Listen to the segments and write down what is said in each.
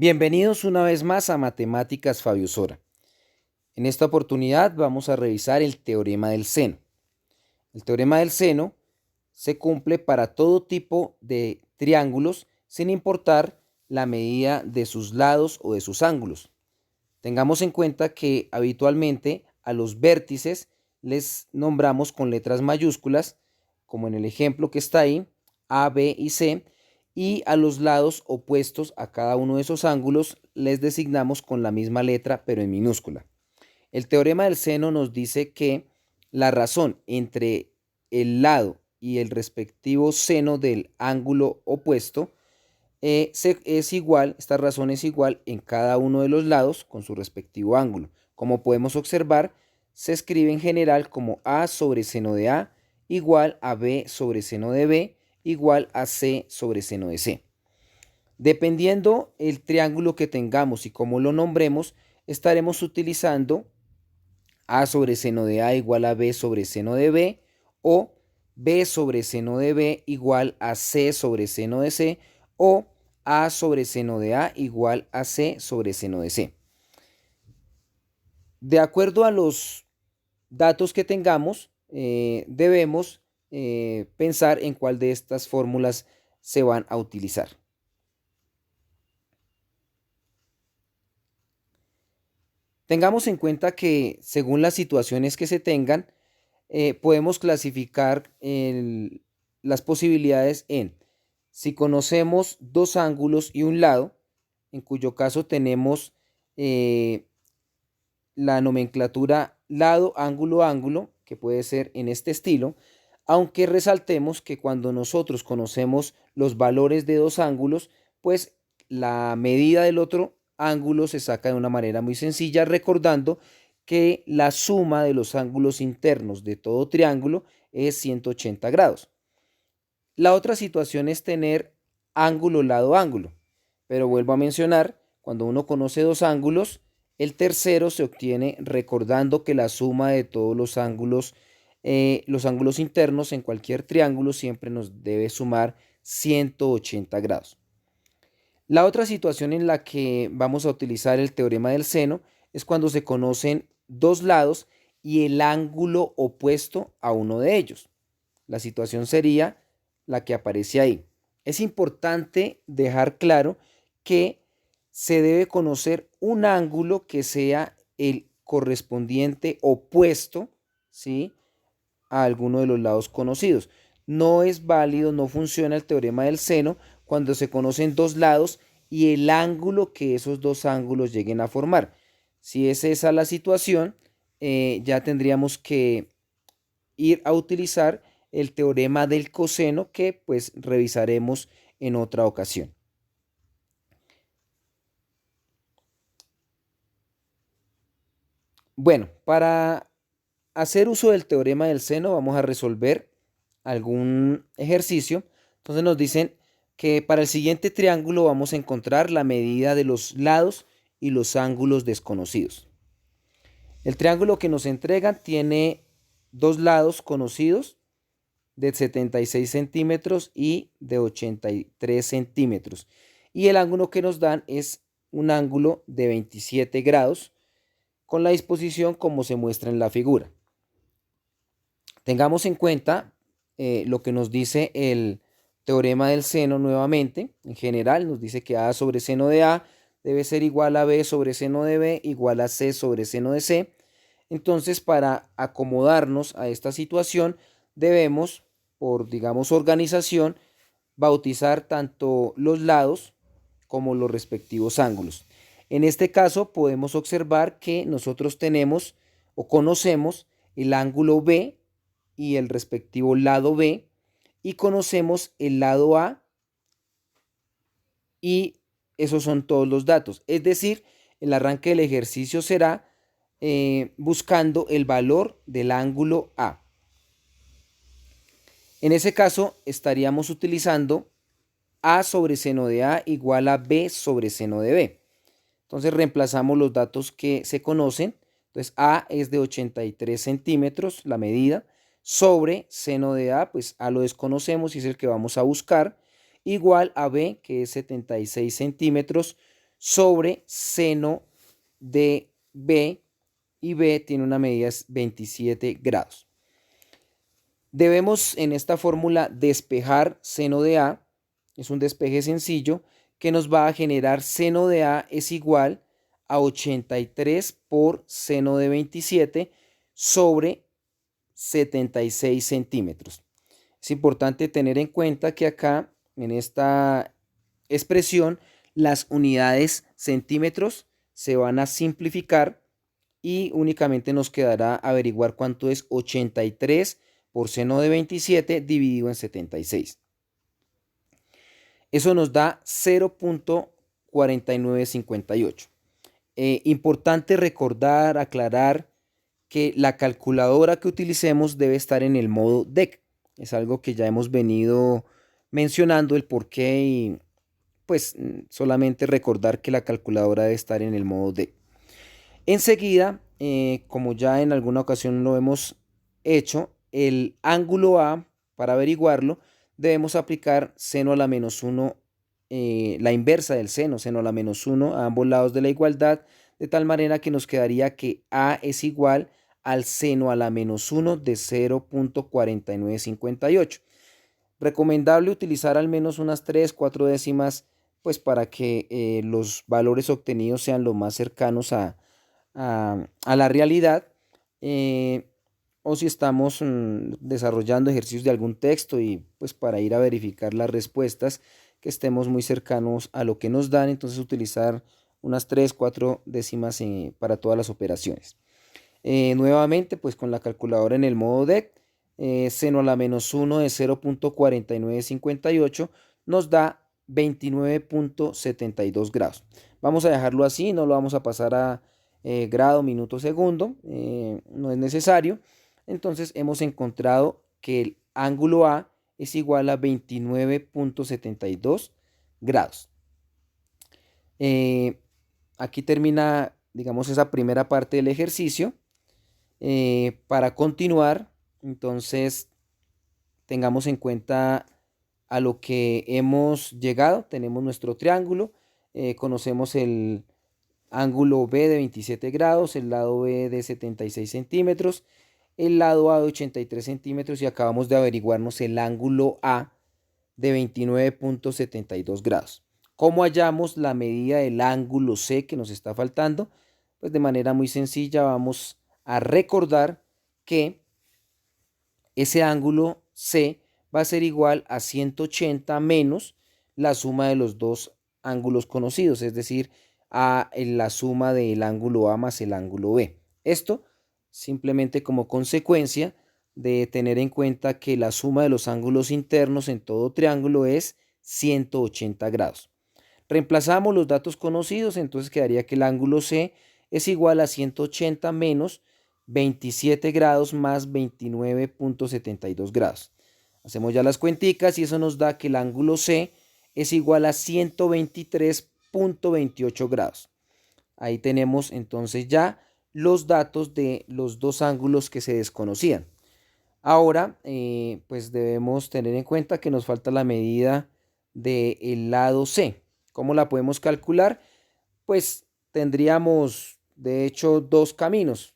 Bienvenidos una vez más a Matemáticas Fabio Sora. En esta oportunidad vamos a revisar el teorema del seno. El teorema del seno se cumple para todo tipo de triángulos sin importar la medida de sus lados o de sus ángulos. Tengamos en cuenta que habitualmente a los vértices les nombramos con letras mayúsculas, como en el ejemplo que está ahí, A, B y C, y a los lados opuestos a cada uno de esos ángulos les designamos con la misma letra pero en minúscula. El teorema del seno nos dice que la razón entre el lado y el respectivo seno del ángulo opuesto es igual, esta razón es igual en cada uno de los lados con su respectivo ángulo. Como podemos observar, se escribe en general como A sobre seno de A igual a B sobre seno de B igual a C sobre seno de C. Dependiendo el triángulo que tengamos y cómo lo nombremos, estaremos utilizando A sobre seno de A igual a B sobre seno de B o B sobre seno de B igual a C sobre seno de C o A sobre seno de A igual a C sobre seno de C. De acuerdo a los datos que tengamos, debemos pensar en cuál de estas fórmulas se van a utilizar. Tengamos en cuenta que según las situaciones que se tengan, podemos clasificar las posibilidades en si conocemos dos ángulos y un lado, en cuyo caso tenemos la nomenclatura lado, ángulo, ángulo, que puede ser en este estilo, aunque resaltemos que cuando nosotros conocemos los valores de dos ángulos, pues la medida del otro ángulo se saca de una manera muy sencilla, recordando que la suma de los ángulos internos de todo triángulo es 180 grados. La otra situación es tener ángulo, lado, ángulo, pero vuelvo a mencionar, cuando uno conoce dos ángulos, el tercero se obtiene recordando que la suma de todos los ángulos internos en cualquier triángulo siempre nos debe sumar 180 grados. La otra situación en la que vamos a utilizar el teorema del seno es cuando se conocen dos lados y el ángulo opuesto a uno de ellos. La situación sería la que aparece ahí. Es importante dejar claro que se debe conocer un ángulo que sea el correspondiente opuesto, ¿sí?, a alguno de los lados conocidos. No es válido, no funciona el teorema del seno cuando se conocen dos lados y el ángulo que esos dos ángulos lleguen a formar. Si es esa la situación, ya tendríamos que ir a utilizar el teorema del coseno que pues revisaremos en otra ocasión. Bueno, para hacer uso del teorema del seno vamos a resolver algún ejercicio. Entonces nos dicen que para el siguiente triángulo vamos a encontrar la medida de los lados y los ángulos desconocidos. El triángulo que nos entregan tiene dos lados conocidos de 76 centímetros y de 83 centímetros. Y el ángulo que nos dan es un ángulo de 27 grados con la disposición como se muestra en la figura. Tengamos en cuenta lo que nos dice el teorema del seno nuevamente. En general nos dice que A sobre seno de A debe ser igual a B sobre seno de B igual a C sobre seno de C. Entonces, para acomodarnos a esta situación, debemos, por digamos organización, bautizar tanto los lados como los respectivos ángulos. En este caso podemos observar que nosotros tenemos o conocemos el ángulo B y el respectivo lado B y conocemos el lado A y esos son todos los datos. Es decir, el arranque del ejercicio será buscando el valor del ángulo A. En ese caso estaríamos utilizando A sobre seno de A igual a B sobre seno de B. Entonces reemplazamos los datos que se conocen. Entonces A es de 83 centímetros, la medida, sobre seno de A, pues A lo desconocemos y es el que vamos a buscar, igual a B, que es 76 centímetros, sobre seno de B, y B tiene una medida de 27 grados. Debemos en esta fórmula despejar seno de A, es un despeje sencillo que nos va a generar seno de A es igual a 83 por seno de 27 sobre 76 centímetros. Es importante tener en cuenta que acá en esta expresión las unidades centímetros se van a simplificar y únicamente nos quedará averiguar cuánto es 83 por seno de 27 dividido en 76. Eso nos da 0.4958. Importante recordar, aclarar que la calculadora que utilicemos debe estar en el modo DEC. Es algo que ya hemos venido mencionando el por qué y pues solamente recordar que la calculadora debe estar en el modo DEC. Enseguida, como ya en alguna ocasión lo hemos hecho, el ángulo A, para averiguarlo, debemos aplicar seno a la menos 1, la inversa del seno a la menos 1 a ambos lados de la igualdad, de tal manera que nos quedaría que A es igual al seno a la menos 1 de 0.4958. Recomendable utilizar al menos unas 3-4 décimas, pues para que los valores obtenidos sean lo más cercanos a la realidad, o si estamos desarrollando ejercicios de algún texto y pues para ir a verificar las respuestas que estemos muy cercanos a lo que nos dan, entonces utilizar unas 3-4 décimas para todas las operaciones. Nuevamente pues con la calculadora en el modo DEC, seno a la menos 1 de 0.4958 nos da 29.72 grados. Vamos a dejarlo así, no lo vamos a pasar a grado, minuto, segundo, no es necesario. Entonces hemos encontrado que el ángulo A es igual a 29.72 grados. Aquí termina, digamos, esa primera parte del ejercicio. Para continuar, entonces tengamos en cuenta a lo que hemos llegado. Tenemos nuestro triángulo, conocemos el ángulo B de 27 grados, el lado B de 76 centímetros, el lado A de 83 centímetros y acabamos de averiguarnos el ángulo A de 29.72 grados. ¿Cómo hallamos la medida del ángulo C que nos está faltando? Pues de manera muy sencilla vamos a recordar que ese ángulo C va a ser igual a 180 menos la suma de los dos ángulos conocidos, es decir, a la suma del ángulo A más el ángulo B. Esto simplemente como consecuencia de tener en cuenta que la suma de los ángulos internos en todo triángulo es 180 grados. Reemplazamos los datos conocidos, entonces quedaría que el ángulo C es igual a 180 menos 27 grados más 29.72 grados. Hacemos ya las cuenticas y eso nos da que el ángulo C es igual a 123.28 grados. Ahí tenemos entonces ya los datos de los dos ángulos que se desconocían. Ahora, pues debemos tener en cuenta que nos falta la medida del lado C. ¿Cómo la podemos calcular? Pues tendríamos, de hecho, dos caminos.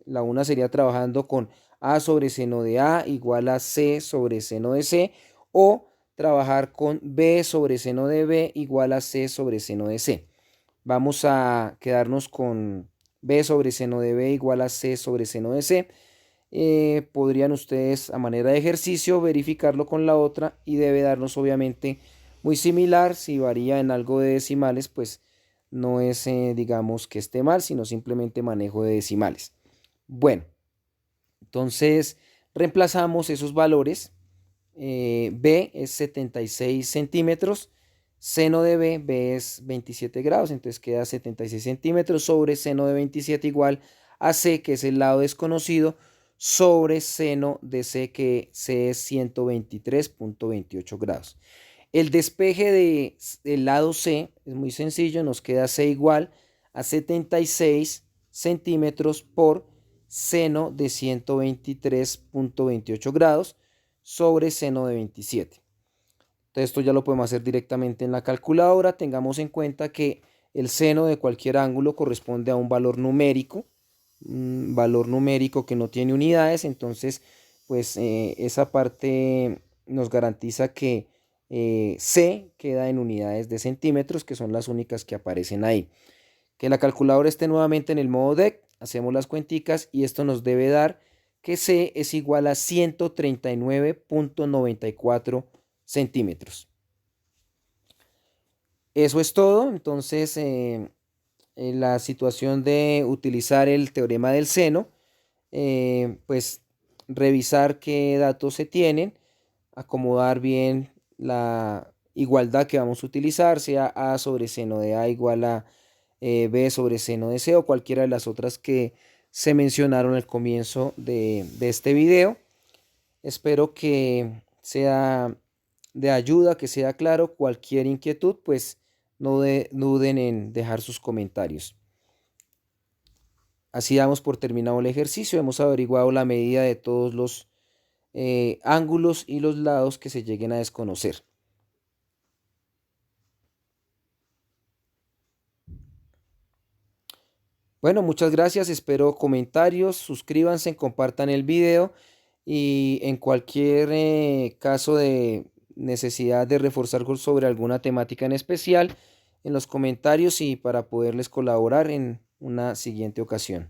La una sería trabajando con A sobre seno de A igual a C sobre seno de C, o trabajar con B sobre seno de B igual a C sobre seno de C. Vamos a quedarnos con B sobre seno de B igual a C sobre seno de C. Podrían ustedes a manera de ejercicio verificarlo con la otra y debe darnos obviamente muy similar. Si varía en algo de decimales, pues no es digamos que esté mal, sino simplemente manejo de decimales. Bueno, entonces reemplazamos esos valores. B es 76 centímetros, seno de B es 27 grados, entonces queda 76 centímetros sobre seno de 27 igual a C, que es el lado desconocido, sobre seno de C, que C es 123.28 grados. El despeje del lado C es muy sencillo, nos queda C igual a 76 centímetros por seno de 123.28 grados sobre seno de 27. Entonces esto ya lo podemos hacer directamente en la calculadora. Tengamos en cuenta que el seno de cualquier ángulo corresponde a un valor numérico que no tiene unidades, entonces pues esa parte nos garantiza que C queda en unidades de centímetros, que son las únicas que aparecen ahí. Que la calculadora esté nuevamente en el modo DEC, hacemos las cuenticas y esto nos debe dar que C es igual a 139.94 centímetros. Eso es todo. Entonces, en la situación de utilizar el teorema del seno, pues revisar qué datos se tienen, acomodar bien la igualdad que vamos a utilizar, sea A sobre seno de A igual a B sobre seno de C o cualquiera de las otras que se mencionaron al comienzo de este video. Espero que sea de ayuda, que sea claro. Cualquier inquietud, pues no duden en dejar sus comentarios. Así damos por terminado el ejercicio. Hemos averiguado la medida de todos los ángulos y los lados que se lleguen a desconocer. Bueno, muchas gracias. Espero comentarios. Suscríbanse, compartan el video y en cualquier caso de necesidad de reforzar sobre alguna temática en especial, en los comentarios y para poderles colaborar en una siguiente ocasión.